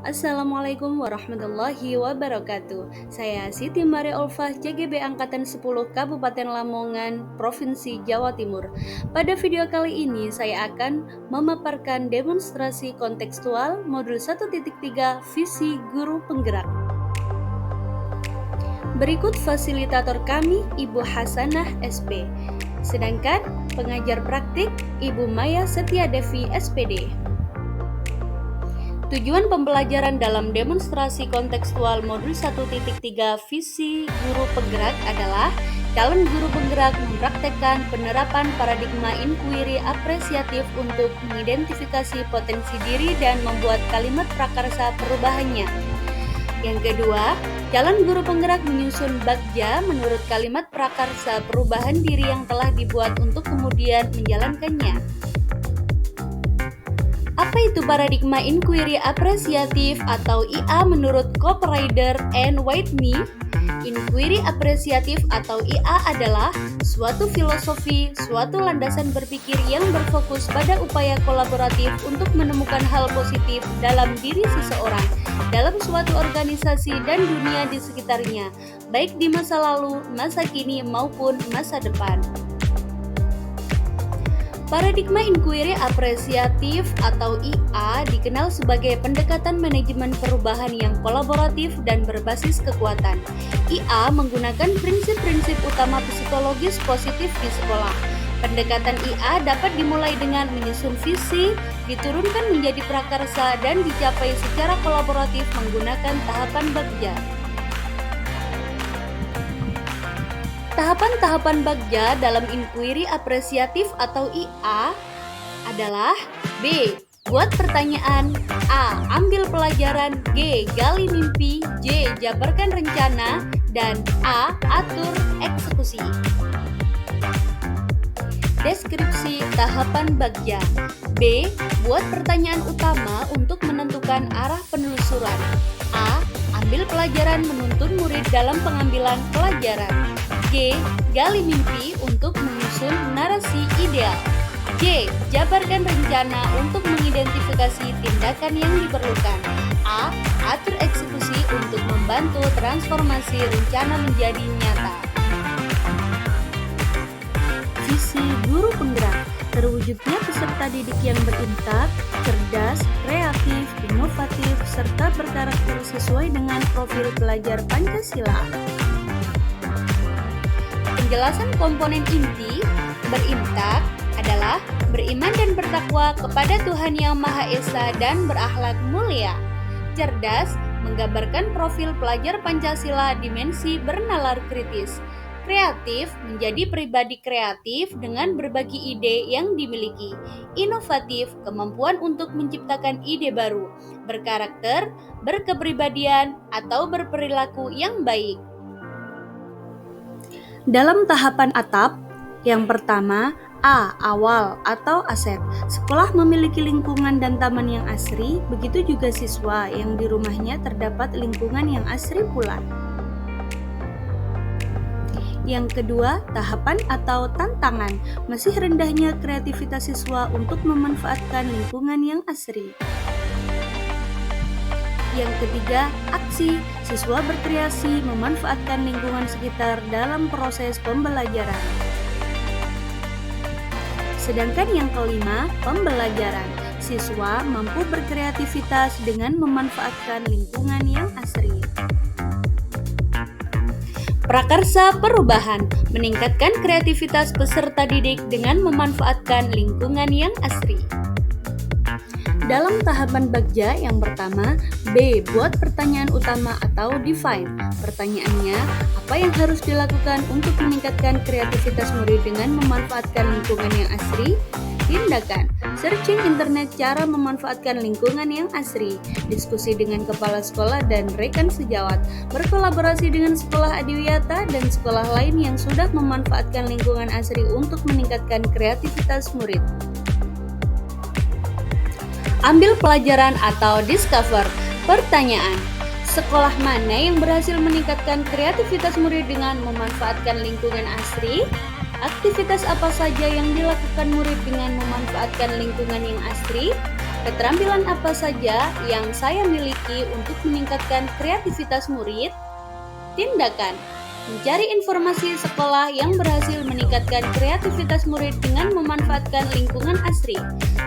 Assalamualaikum warahmatullahi wabarakatuh. Saya Siti Mari Olfah, CGB Angkatan 10 Kabupaten Lamongan, Provinsi Jawa Timur. Pada video kali ini saya akan memaparkan demonstrasi kontekstual modul 1.3 Visi Guru Penggerak. Berikut fasilitator kami, Ibu Hasanah SP. Sedangkan pengajar praktik, Ibu Maya Setiadevi SPD. Tujuan pembelajaran dalam demonstrasi kontekstual modul 1.3 Visi Guru Penggerak adalah calon guru penggerak mempraktekkan penerapan paradigma inquiry apresiatif untuk mengidentifikasi potensi diri dan membuat kalimat prakarsa perubahannya. Yang kedua, calon guru penggerak menyusun bagja menurut kalimat prakarsa perubahan diri yang telah dibuat untuk kemudian menjalankannya. Apa itu paradigma inquiry apresiatif atau IA menurut Cooprider and Whitney? Inquiry apresiatif atau IA adalah suatu filosofi, suatu landasan berpikir yang berfokus pada upaya kolaboratif untuk menemukan hal positif dalam diri seseorang, dalam suatu organisasi dan dunia di sekitarnya, baik di masa lalu, masa kini, maupun masa depan. Paradigma inquiry apresiatif atau IA dikenal sebagai pendekatan manajemen perubahan yang kolaboratif dan berbasis kekuatan. IA menggunakan prinsip-prinsip utama psikologis positif di sekolah. Pendekatan IA dapat dimulai dengan menyusun visi, diturunkan menjadi prakarsa, dan dicapai secara kolaboratif menggunakan tahapan bagja. Tahapan-tahapan bagja dalam inquiry apresiatif atau IA adalah B. Buat pertanyaan. A. Ambil pelajaran. G. Gali mimpi. J. Jabarkan rencana. Dan A. Atur eksekusi. Deskripsi tahapan bagja. B. Buat pertanyaan utama untuk menentukan arah penelusuran. A. Ambil pelajaran menuntun murid dalam pengambilan pelajaran. G. Gali mimpi untuk menyusun narasi ideal. J. Jabarkan rencana untuk mengidentifikasi tindakan yang diperlukan. A. Atur eksekusi untuk membantu transformasi rencana menjadi nyata. Visi guru penggerak terwujudnya peserta didik yang berintak, cerdas, kreatif, inovatif, serta berkarakter sesuai dengan profil pelajar Pancasila. Penjelasan komponen inti berintak adalah beriman dan bertakwa kepada Tuhan Yang Maha Esa dan berakhlak mulia. Cerdas menggambarkan profil pelajar Pancasila dimensi bernalar kritis. Kreatif menjadi pribadi kreatif dengan berbagi ide yang dimiliki. Inovatif kemampuan untuk menciptakan ide baru. Berkarakter, berkepribadian, atau berperilaku yang baik. Dalam tahapan atap, yang pertama, A. Awal atau aset. Sekolah memiliki lingkungan dan taman yang asri, begitu juga siswa yang di rumahnya terdapat lingkungan yang asri pula. Yang kedua, tahapan atau tantangan. Masih rendahnya kreativitas siswa untuk memanfaatkan lingkungan yang asri. Yang ketiga, aksi. Siswa berkreasi memanfaatkan lingkungan sekitar dalam proses pembelajaran. Sedangkan yang kelima, pembelajaran. Siswa mampu berkreativitas dengan memanfaatkan lingkungan yang asri. Prakarsa perubahan meningkatkan kreativitas peserta didik dengan memanfaatkan lingkungan yang asri. Dalam tahapan bagja yang pertama, B. Buat pertanyaan utama atau define. Pertanyaannya, apa yang harus dilakukan untuk meningkatkan kreativitas murid dengan memanfaatkan lingkungan yang asri? Tindakan, searching internet cara memanfaatkan lingkungan yang asri, diskusi dengan kepala sekolah dan rekan sejawat, berkolaborasi dengan sekolah adiwiyata dan sekolah lain yang sudah memanfaatkan lingkungan asri untuk meningkatkan kreativitas murid. Ambil pelajaran atau discover. Pertanyaan, sekolah mana yang berhasil meningkatkan kreativitas murid dengan memanfaatkan lingkungan asri? Aktivitas apa saja yang dilakukan murid dengan memanfaatkan lingkungan yang asri? Keterampilan apa saja yang saya miliki untuk meningkatkan kreativitas murid? Tindakan: mencari informasi sekolah yang berhasil meningkatkan kreativitas murid dengan memanfaatkan lingkungan asri.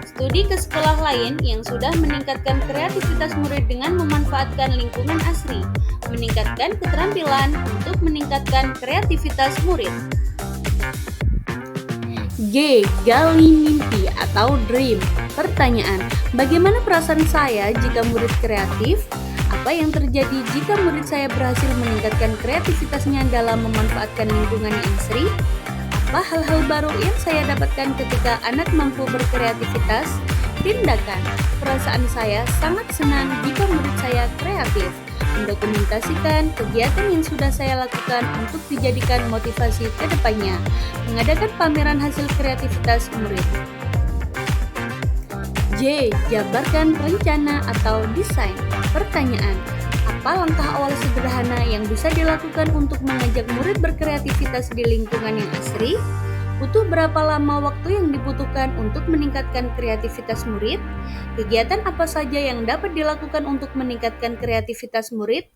Studi ke sekolah lain yang sudah meningkatkan kreativitas murid dengan memanfaatkan lingkungan asri. Meningkatkan keterampilan untuk meningkatkan kreativitas murid. G. Gali mimpi atau dream. Pertanyaan: bagaimana perasaan saya jika murid kreatif? Apa yang terjadi jika murid saya berhasil meningkatkan kreativitasnya dalam memanfaatkan lingkungan yang asri? Apa hal-hal baru yang saya dapatkan ketika anak mampu berkreativitas? Tindakan: perasaan saya sangat senang jika murid saya kreatif. Mendokumentasikan kegiatan yang sudah saya lakukan untuk dijadikan motivasi ke depannya. Mengadakan pameran hasil kreativitas murid. J. Jabarkan rencana atau desain. Pertanyaan: apa langkah awal sederhana yang bisa dilakukan untuk mengajak murid berkreativitas di lingkungan yang asri? Butuh berapa lama waktu yang dibutuhkan untuk meningkatkan kreativitas murid? Kegiatan apa saja yang dapat dilakukan untuk meningkatkan kreativitas murid?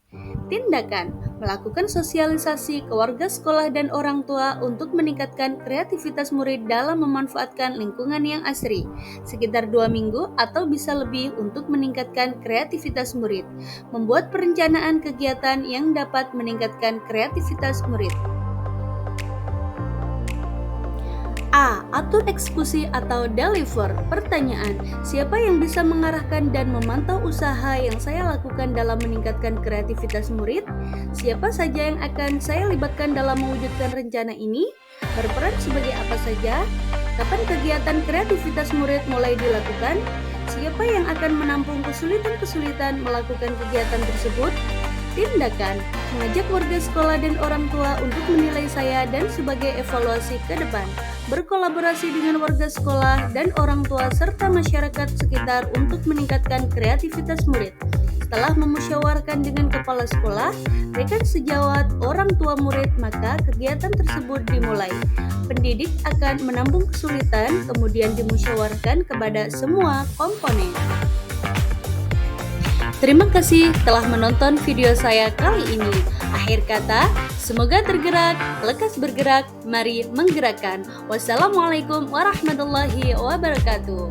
Tindakan: melakukan sosialisasi ke warga sekolah dan orang tua untuk meningkatkan kreativitas murid dalam memanfaatkan lingkungan yang asri. Sekitar 2 minggu atau bisa lebih untuk meningkatkan kreativitas murid. Membuat perencanaan kegiatan yang dapat meningkatkan kreativitas murid. A. Atur eksekusi atau deliver. Pertanyaan: siapa yang bisa mengarahkan dan memantau usaha yang saya lakukan dalam meningkatkan kreativitas murid? Siapa saja yang akan saya libatkan dalam mewujudkan rencana ini? Berperan sebagai apa saja? Kapan kegiatan kreativitas murid mulai dilakukan? Siapa yang akan menampung kesulitan-kesulitan melakukan kegiatan tersebut? Tindakan: mengajak warga sekolah dan orang tua untuk menilai saya dan sebagai evaluasi ke depan. Berkolaborasi dengan warga sekolah dan orang tua serta masyarakat sekitar untuk meningkatkan kreativitas murid. Setelah memusyawarahkan dengan kepala sekolah, rekan sejawat, orang tua murid, maka kegiatan tersebut dimulai. Pendidik akan menampung kesulitan, kemudian dimusyawarahkan kepada semua komponen. Terima kasih telah menonton video saya kali ini. Akhir kata, semoga tergerak, lekas bergerak, mari menggerakkan. Wassalamualaikum warahmatullahi wabarakatuh.